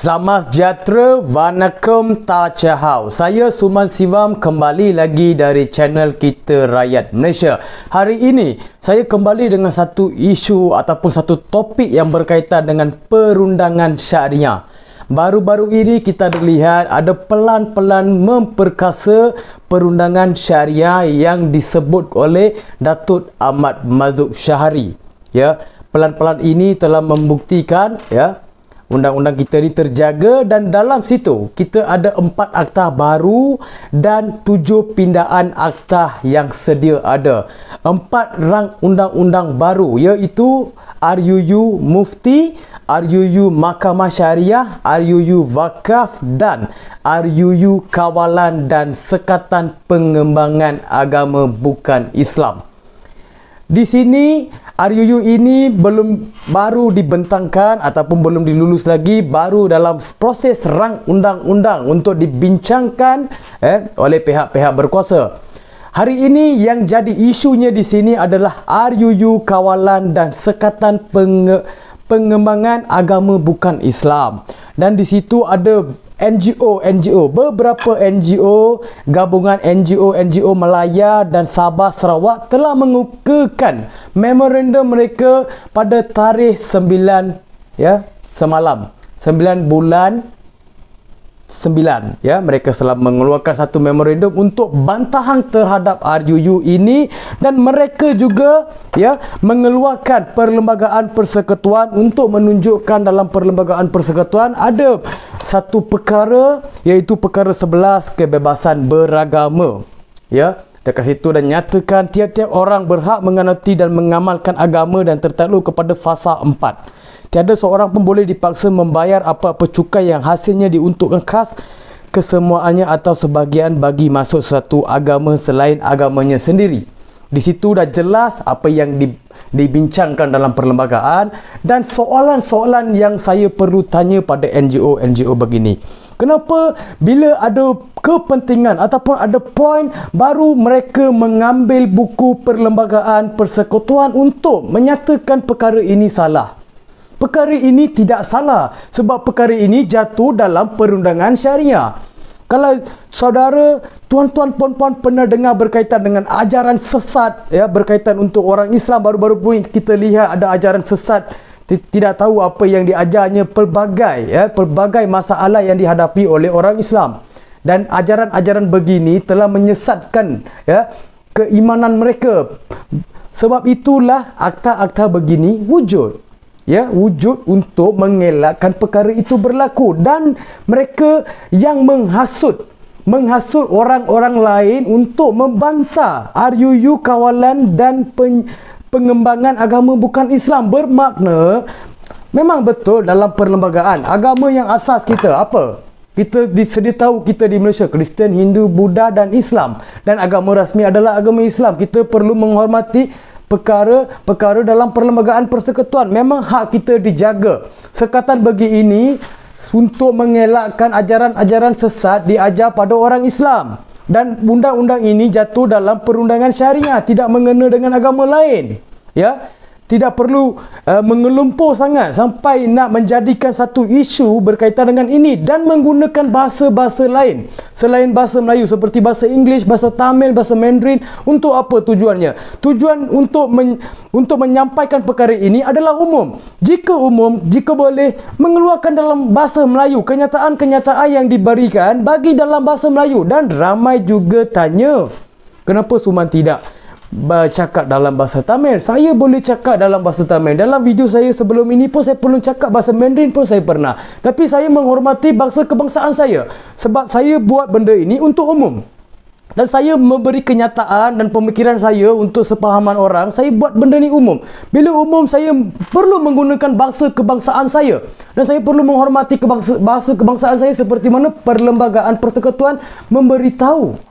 Selamat sejahtera, Vanakkam Tachahau. Saya Suman Sivam kembali lagi dari channel kita Rakyat Malaysia. Hari ini saya kembali dengan satu isu ataupun satu topik yang berkaitan dengan perundangan syariah. Baru-baru ini kita lihat ada pelan-pelan memperkasa perundangan syariah yang disebut oleh Datuk Ahmad Mazuk Syahari. Ya, pelan-pelan ini telah membuktikan undang-undang kita ni terjaga, dan dalam situ kita ada 4 akta baru dan 7 pindaan akta yang sedia ada. 4 rang undang-undang baru iaitu RUU Mufti, RUU Mahkamah Syariah, RUU Wakaf dan RUU Kawalan dan Sekatan Pengembangan Agama Bukan Islam. Di sini RUU ini baru dibentangkan ataupun belum dilulus lagi, baru dalam proses rang undang-undang untuk dibincangkan oleh pihak-pihak berkuasa. Hari ini yang jadi isunya di sini adalah RUU Kawalan dan Sekatan Pengembangan Agama Bukan Islam. Dan di situ ada beberapa NGO, gabungan NGO Melaya dan Sabah Sarawak telah mengukuhkan memorandum mereka pada tarikh 9 semalam 9 bulan 9 mereka telah mengeluarkan satu memorandum untuk bantahan terhadap RUU ini, dan mereka juga mengeluarkan perlembagaan persekutuan untuk menunjukkan dalam perlembagaan persekutuan ada satu perkara, iaitu perkara 11 kebebasan beragama. Dekat situ dan nyatakan tiap-tiap orang berhak menganuti dan mengamalkan agama dan tertakluk kepada fasa 4. Tiada seorang pun boleh dipaksa membayar apa-apa cukai yang hasilnya diuntukkan khas kesemuaannya atau sebahagian bagi masuk satu agama selain agamanya sendiri. Di situ dah jelas apa yang dibincangkan dalam perlembagaan, dan soalan-soalan yang saya perlu tanya pada NGO begini. Kenapa bila ada kepentingan ataupun ada poin baru mereka mengambil buku perlembagaan persekutuan untuk menyatakan perkara ini salah? Perkara ini tidak salah sebab perkara ini jatuh dalam perundangan syariah. Kalau saudara, tuan-tuan, puan-puan pernah dengar berkaitan dengan ajaran sesat berkaitan untuk orang Islam, baru-baru pun kita lihat ada ajaran sesat, tidak tahu apa yang diajarnya, pelbagai masalah yang dihadapi oleh orang Islam. Dan ajaran-ajaran begini telah menyesatkan keimanan mereka. Sebab itulah akta-akta begini wujud. Wujud untuk mengelakkan perkara itu berlaku, dan mereka yang menghasut orang-orang lain untuk membantah RUU Kawalan dan Pengembangan Agama Bukan Islam. Bermakna memang betul dalam perlembagaan agama yang asas kita apa? Kita sedia tahu kita di Malaysia Kristian, Hindu, Buddha dan Islam, dan agama rasmi adalah agama Islam. Kita perlu menghormati perkara dalam perlembagaan persekutuan. Memang hak kita dijaga. Sekatan bagi ini untuk mengelakkan ajaran-ajaran sesat diajar pada orang Islam, dan undang-undang ini jatuh dalam perundangan syariah, tidak mengena dengan agama lain. Tidak perlu mengelumpur sangat sampai nak menjadikan satu isu berkaitan dengan ini dan menggunakan bahasa-bahasa lain selain bahasa Melayu seperti bahasa Inggeris, bahasa Tamil, bahasa Mandarin. Untuk apa tujuannya? Tujuan untuk menyampaikan perkara ini adalah umum. Jika boleh mengeluarkan dalam bahasa Melayu kenyataan-kenyataan yang diberikan bagi dalam bahasa Melayu. Dan ramai juga tanya, kenapa Suman tidak bercakap dalam bahasa Tamil? Saya boleh cakap dalam bahasa Tamil. Dalam video saya sebelum ini pun saya perlu cakap bahasa Mandarin pun saya pernah. Tapi saya menghormati bangsa kebangsaan saya, sebab saya buat benda ini untuk umum. Dan saya memberi kenyataan dan pemikiran saya untuk sepahaman orang. Saya buat benda ni umum. Bila umum, saya perlu menggunakan bahasa kebangsaan saya, dan saya perlu menghormati bahasa kebangsaan saya seperti mana perlembagaan persekutuan memberitahu.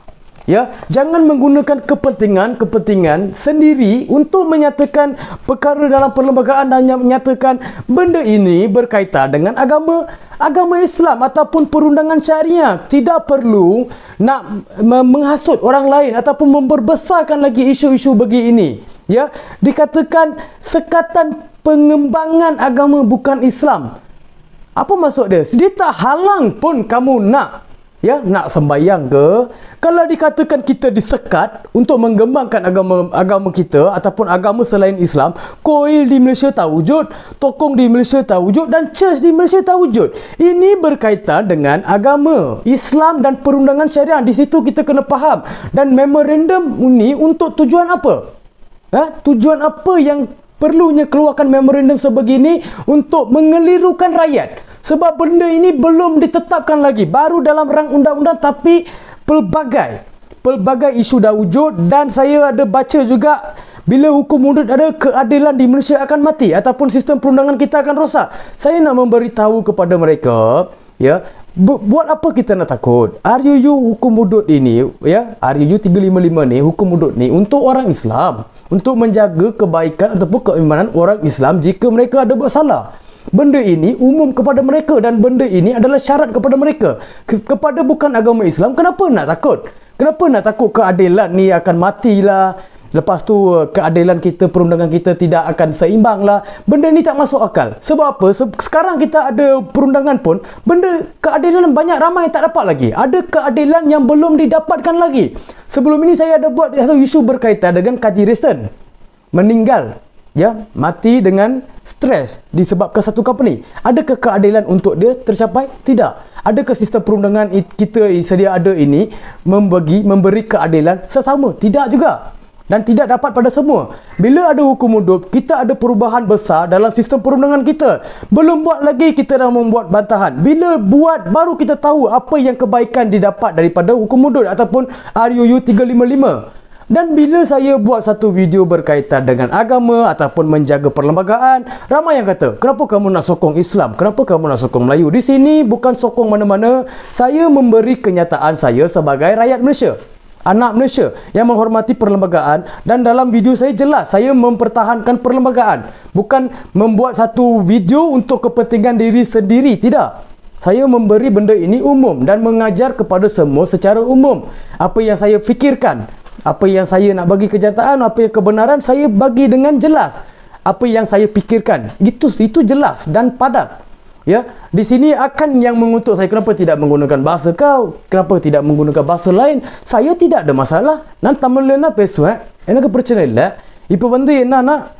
Jangan menggunakan kepentingan sendiri untuk menyatakan perkara dalam perlembagaan dan menyatakan benda ini berkaitan dengan agama Islam ataupun perundangan syariah. Tidak perlu nak menghasut orang lain ataupun memperbesarkan lagi isu-isu bagi ini. Dikatakan sekatan pengembangan agama bukan Islam. Apa maksud dia? Dia tak halang pun kamu nak sembahyang ke. Kalau dikatakan kita disekat untuk mengembangkan agama kita ataupun agama selain Islam, koil di Malaysia tak wujud, tokong di Malaysia tak wujud, dan church di Malaysia tak wujud. Ini berkaitan dengan agama Islam dan perundangan syariah. Di situ kita kena faham. Dan memorandum ini untuk tujuan apa? Tujuan apa yang perlunya keluarkan memorandum sebegini? Untuk mengelirukan rakyat. Sebab benda ini belum ditetapkan lagi. Baru dalam rang undang-undang, tapi pelbagai isu dah wujud. Dan saya ada baca juga, bila hukum mundur ada, keadilan di Malaysia akan mati ataupun sistem perundangan kita akan rosak. Saya nak memberitahu kepada mereka, ya, buat apa kita nak takut? RUU hukum hudud ini, ya, RUU 355 ni, hukum hudud ni untuk orang Islam, untuk menjaga kebaikan ataupun keimanan orang Islam jika mereka ada buat salah. Benda ini umum kepada mereka dan benda ini adalah syarat kepada mereka. Kepada bukan agama Islam, kenapa nak takut? Kenapa nak takut keadilan ni akan matilah? Lepas tu keadilan kita, perundangan kita tidak akan seimbang lah. Benda ni tak masuk akal. Sebab apa? Sekarang kita ada perundangan pun, benda keadilan banyak ramai yang tak dapat lagi. Ada keadilan yang belum didapatkan lagi. Sebelum ini saya ada buat satu isu berkaitan dengan Kaji Resen meninggal, ya, mati dengan stres disebabkan satu company. Adakah keadilan untuk dia tercapai? Tidak. Adakah sistem perundangan kita sedia ada ini memberi keadilan sesama? Tidak juga. Dan tidak dapat pada semua. Bila ada hukum hudud, kita ada perubahan besar dalam sistem perundangan kita. Belum buat lagi, kita dah membuat bantahan. Bila buat, baru kita tahu apa yang kebaikan didapat daripada hukum hudud ataupun RUU 355. Dan bila saya buat satu video berkaitan dengan agama ataupun menjaga perlembagaan, ramai yang kata, kenapa kamu nak sokong Islam? Kenapa kamu nak sokong Melayu? Di sini bukan sokong mana-mana. Saya memberi kenyataan saya sebagai rakyat Malaysia, anak Malaysia yang menghormati perlembagaan. Dan dalam video saya jelas, saya mempertahankan perlembagaan. Bukan membuat satu video untuk kepentingan diri sendiri. Tidak. Saya memberi benda ini umum dan mengajar kepada semua secara umum. Apa yang saya fikirkan, apa yang saya nak bagi kenyataan, apa yang kebenaran, saya bagi dengan jelas. Apa yang saya fikirkan, itu jelas dan padat. Ya, di sini akan yang mengutuk saya, kenapa tidak menggunakan bahasa kau? Kenapa tidak menggunakan bahasa lain? Saya tidak ada masalah. நான் தமிழ்ல தான் பேசுவேன். எனக்கு பிரச்சனை இல்லை. இப்போ என்னன்னா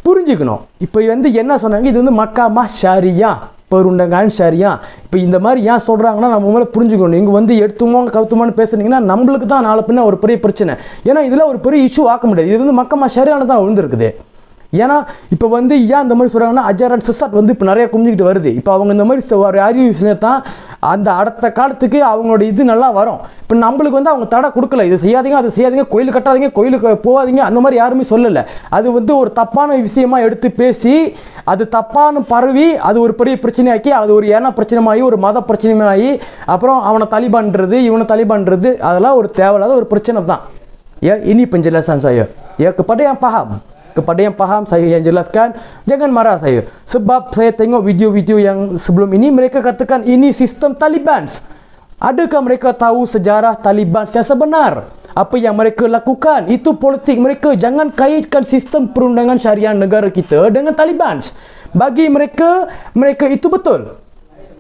புரிஞ்சுக்கணும். இப்போ என்ன சொன்னாங்க, இது மக்காமா ஷரியா, perundangan syariah. இப்போ இந்த மாதிரி ஏன் சொல்கிறாங்கன்னா நம்ம மேலே புரிஞ்சுக்கணும். நீங்கள் எடுத்துமோ கவுத்துமான்னு பேசுனீங்கன்னா நம்மளுக்கு தான் நாளை பின்ன ஒரு பெரிய பிரச்சனை. ஏன்னா இதில் ஒரு பெரிய இஷ்யூ ஆக்க முடியாது. இது மக்கமா ஷரியால தான் விழுந்துருக்குது. ஏன்னா இப்போ ஏன் இந்த மாதிரி சொல்கிறாங்கன்னா, அஜாரன் சிசாட் இப்போ நிறைய குமிஞ்சிக்கிட்டு வருது. இப்போ அவங்க இந்த மாதிரி ஒரு அறிவு தான் அந்த அடுத்த காலத்துக்கு அவங்களோட இது நல்லா வரும். இப்போ நம்மளுக்கு அவங்க தடை கொடுக்கல, இது செய்யாதீங்க, அது செய்யாதீங்க, கோயிலுக்கு கட்டாதீங்க, கோயிலுக்கு போகாதீங்க, அந்த மாதிரி யாருமே சொல்லலை. அது ஒரு தப்பான விஷயமா எடுத்து பேசி அது தப்பான பரவி அது ஒரு பெரிய பிரச்சனையாக்கி அது ஒரு ஏன்னா பிரச்சனையாகி ஒரு மத பிரச்சனையாகி அப்புறம் அவனை தலிபான்றது இவனை தலிபான்றது, அதெல்லாம் ஒரு தேவையில்லாத ஒரு பிரச்சனை தான். Ya, ini penjelasan saya. Ya, kepada yang paham saya yang jelaskan, jangan marah saya. Sebab saya tengok video-video yang sebelum ini, mereka katakan ini sistem Taliban. Adakah mereka tahu sejarah Taliban yang sebenar? Apa yang mereka lakukan? Itu politik mereka. Jangan kaitkan sistem perundangan syariah negara kita dengan Taliban. Bagi mereka, mereka itu betul.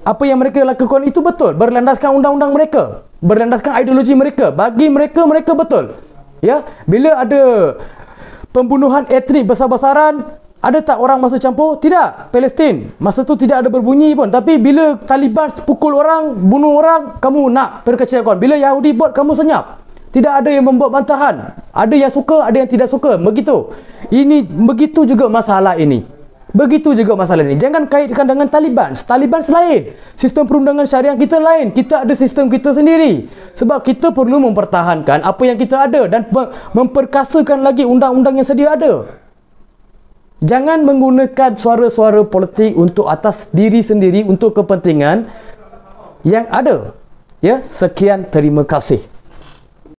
Apa yang mereka lakukan itu betul. Berlandaskan undang-undang mereka. Berlandaskan ideologi mereka. Bagi mereka, mereka betul. Ya, bila ada pembunuhan etnik besar-besaran, ada tak orang masuk campur? Tidak. Palestin masa tu tidak ada berbunyi pun. Tapi bila Taliban pukul orang, bunuh orang, kamu nak perkecilkan. Bila Yahudi buat, kamu senyap. Tidak ada yang membuat bantahan. Ada yang suka, ada yang tidak suka. Begitu. Begitu juga masalah ini. Jangan kaitkan dengan Taliban. Taliban lain. Sistem perundangan syariah kita lain. Kita ada sistem kita sendiri. Sebab kita perlu mempertahankan apa yang kita ada dan memperkasakan lagi undang-undang yang sedia ada. Jangan menggunakan suara-suara politik untuk atas diri sendiri, untuk kepentingan yang ada. Ya, sekian, terima kasih.